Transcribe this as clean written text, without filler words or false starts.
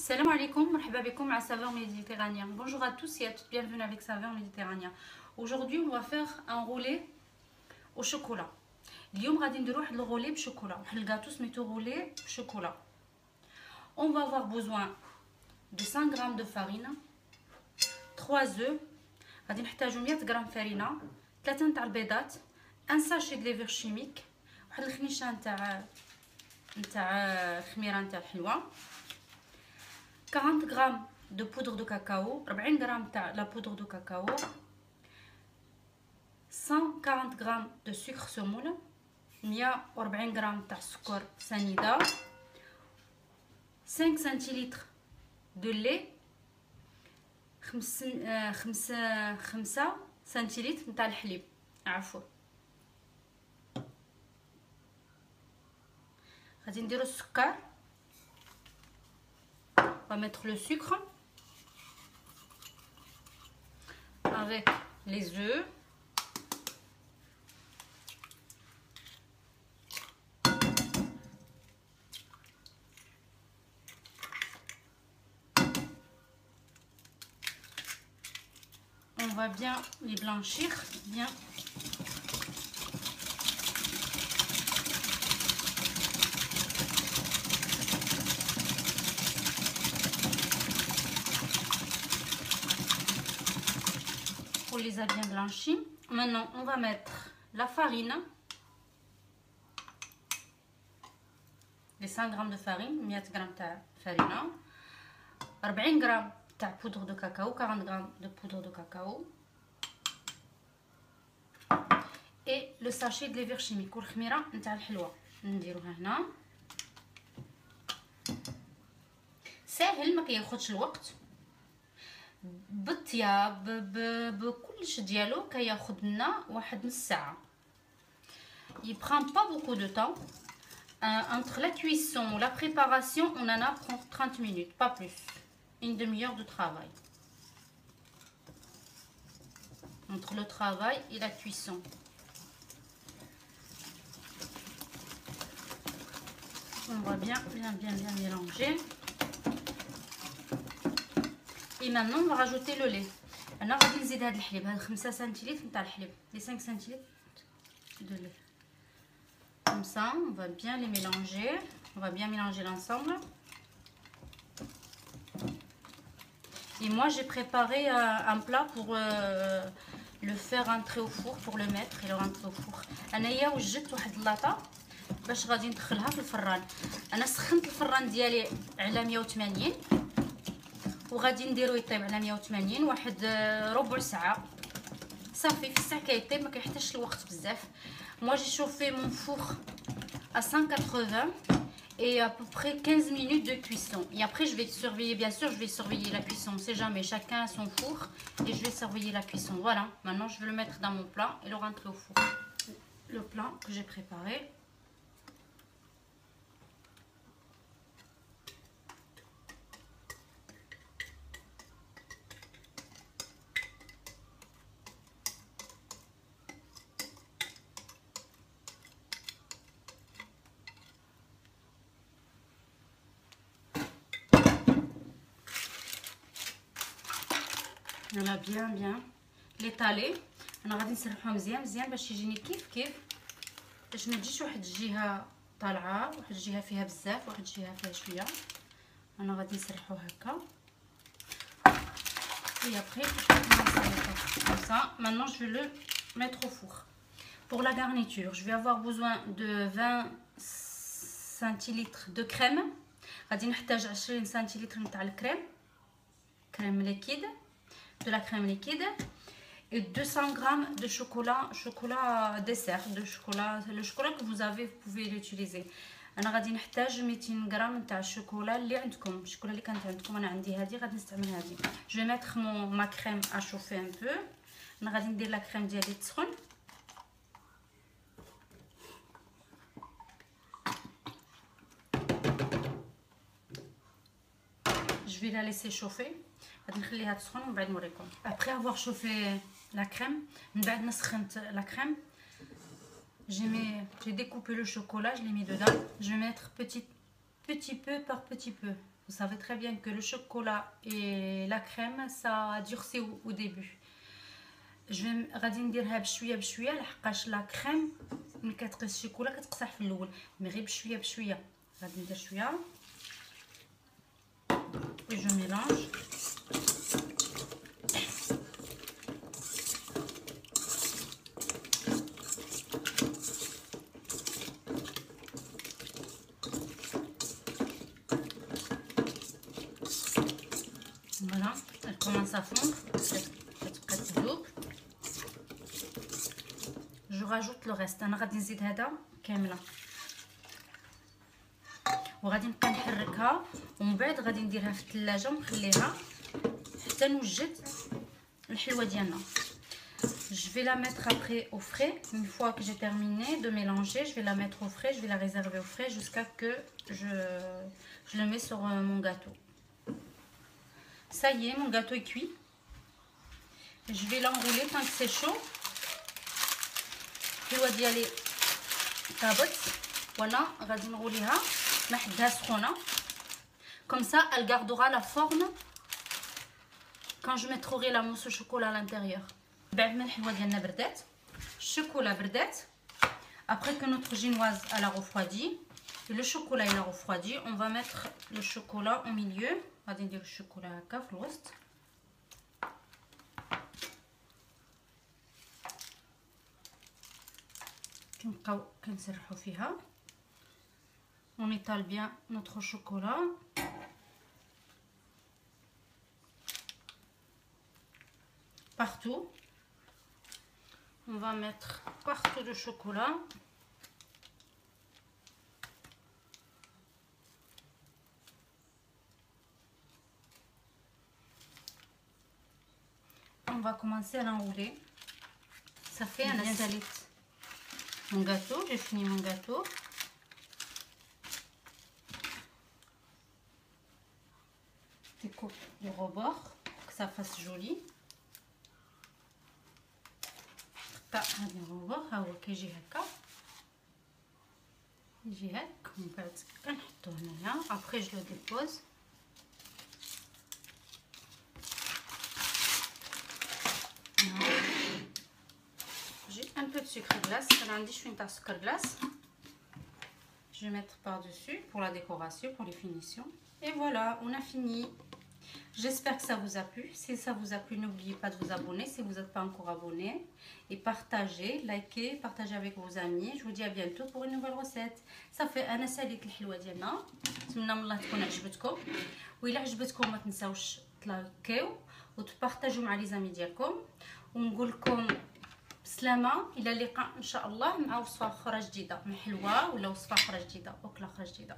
Salam alaikum, marhaba bikoum à saveur méditerranéen. Bonjour à tous et à toutes, bienvenue avec saveur méditerranéen. Aujourd'hui, on va faire un roulé au chocolat. اليوم غادي نديرو واحد الغولي بشوكولا، واحد الكاطو سميتو غولي بشوكولا. On va avoir besoin de 100 g de farine, 3 œufs, غادي نحتاجو 100 غرام فرينه، 3 نتاع البيضات، ان ساشي د ليفر شيميك، واحد الخنيشه نتاع خميره نتاع الحلوه، 40 g de poudre de cacao, 40 g de la poudre de cacao, 140 g de sucre semoule, 140 g de sucre sanida, 5 centilitres de lait, 5 centilitres نتاع الحليب عفوا. غادي نديرو السكر. On va mettre le sucre avec les œufs. On va bien les blanchir, bien. On les a bien blanchis. Maintenant, on va mettre la farine, les 100 g de farine, 100 g de farine, 40 g de poudre de cacao, 40 g de poudre de cacao, et le sachet de levure chimique والخميره نتاع الحلوه نديروها هنا. ساهل ما كياخذش الوقت، بالطياب بكلش ديالو كياخذ لنا واحد نص ساعه. Il prend pas beaucoup de temps. Entre la cuisson ou la préparation, on en a pour 30 minutes, pas plus. Une demi-heure de travail. Entre le travail et la cuisson. On va bien mélanger. Et maintenant on va rajouter le lait. انا غادي نزيد هذا الحليب، هذا 5 سنتيلتر نتاع الحليب، les 5 centilitres de lait. Comme ça, on va bien les mélanger. On va bien mélanger l'ensemble. Et moi j'ai préparé un plat pour le faire rentrer au four, pour le mettre et le rentrer au four. انايا وجدت واحد اللاطه باش غادي ندخلها في الفران. انا سخنت الفران ديالي على 180 وغادي نديرو يطيب على 180 واحد ربع ساعه صافي. في الساعه كيطيب، ما كيحتاجش الوقت بزاف. Moi j'ai chauffé mon four à 180 et à peu près 15 minutes de cuisson. Et après je vais surveiller, bien sûr je vais surveiller la cuisson, on sait jamais, chacun a son four et je vais surveiller la cuisson. Voilà, maintenant je vais le mettre dans mon plat et le rentrer au four. Le plat que j'ai préparé. انا بيان ليطالي. انا غادي نسرحوها مزيان باش يجيني كيف باش ما تجيش واحد الجهه طالعه، واحد الجهه فيها بزاف، واحد الجهه فيها شويه. انا غادي نسرحو هكا. Et après comme ça. Maintenant je vais le mettre au four. Pour la garniture, je vais avoir besoin de 20 centilitres de crème. غادي نحتاج 20 centilitres نتاع الكريم، crème liquide, de la crème liquide, et 200 g de chocolat dessert, le chocolat que vous avez, vous pouvez l'utiliser. انا غادي نحتاج 200 g نتاع الشوكولا اللي عندكم، الشوكولا اللي كانت عندكم. انا عندي هذه غادي نستعمل هذه. je vais mettre ma crème à chauffer un peu. انا غادي ندير لا كريم ديالي تسخن. je vais la laisser chauffer. غادي نخليها تسخن ومن بعد نوريكم. après avoir chauffé la crème، من بعد ما سخنت لا كريم j'ai découpé le chocolat, je l'ai mis dedans. Je vais mettre petit peu par petit peu. Vous savez très bien que le chocolat et la crème ça durcit au début. غادي نديرها بشويه بشويه لحقاش لا كريم ملي كتقيس الشوكولا كتقصح في الاول، مي غير بشويه بشويه. غادي ندير شويه و جو ميلانج. Voilà, elle commence à fondre, كتبقى تذوب. جو راجوت لو ريست. انا غادي نزيد هذا كامله وغادي نبقى نحركها، ومن بعد غادي نديرها في الثلاجه ونخليها حتى نوجد الحلوه ديالنا. Je vais la mettre après au frais. Une fois que j'ai terminé de mélanger, je vais la mettre au frais, je vais la réserver au frais jusqu'à que je le mets sur mon gâteau. Ça y est, mon gâteau est cuit. Je vais l'enrouler tant que c'est chaud. الحلوه ديالي طابت وانا غادي نغوليها نحدها سخونه. Comme ça, elle gardera la forme quand je mettrai la mousse au chocolat à l'intérieur. بعد ما الحلوه ديالنا بردات، الشوكولا بردات. Après que notre génoise elle a refroidi, le chocolat il a refroidi, on va mettre le chocolat au milieu. غادي ندير الشوكولا هكا في الوسط. كنبقاو كنسرحو فيها. On étale bien notre chocolat. Partout. On va mettre partout le chocolat. On va commencer à l'enrouler. Ça fait un installé mon gâteau. J'ai fini mon gâteau. Découpe de rebord pour que ça fasse joli. هذا الرباط ها هو كيجي هكا، يجي هكا. من بعد كنحطو هنايا. ابري جو لو ديبوز. J'ai un peu de sucre glace. انا عندي شويه تاع سكر glace. Je vais mettre par dessus pour la décoration, pour les finitions. Et voilà, on a fini. J'espère que ça vous a plu. Si ça vous a plu, n'oubliez pas de vous abonner si vous n'êtes pas encore abonné. Et partagez, likez, partagez avec vos amis. Je vous dis à bientôt pour une nouvelle recette. Ça fait un ساليت الحلوه ديالنا. نتمنى من الله تكون عجبتكم. وإلا عجبتكم ما تنساوش تلايكيو وتبارطاجيو مع لي زامي ديالكم. ونقول لكم بسلامه الى اللقاء ان شاء الله مع وصفه اخرى جديده من حلوه ولا وصفه اخرى جديده، اكله اخرى جديده.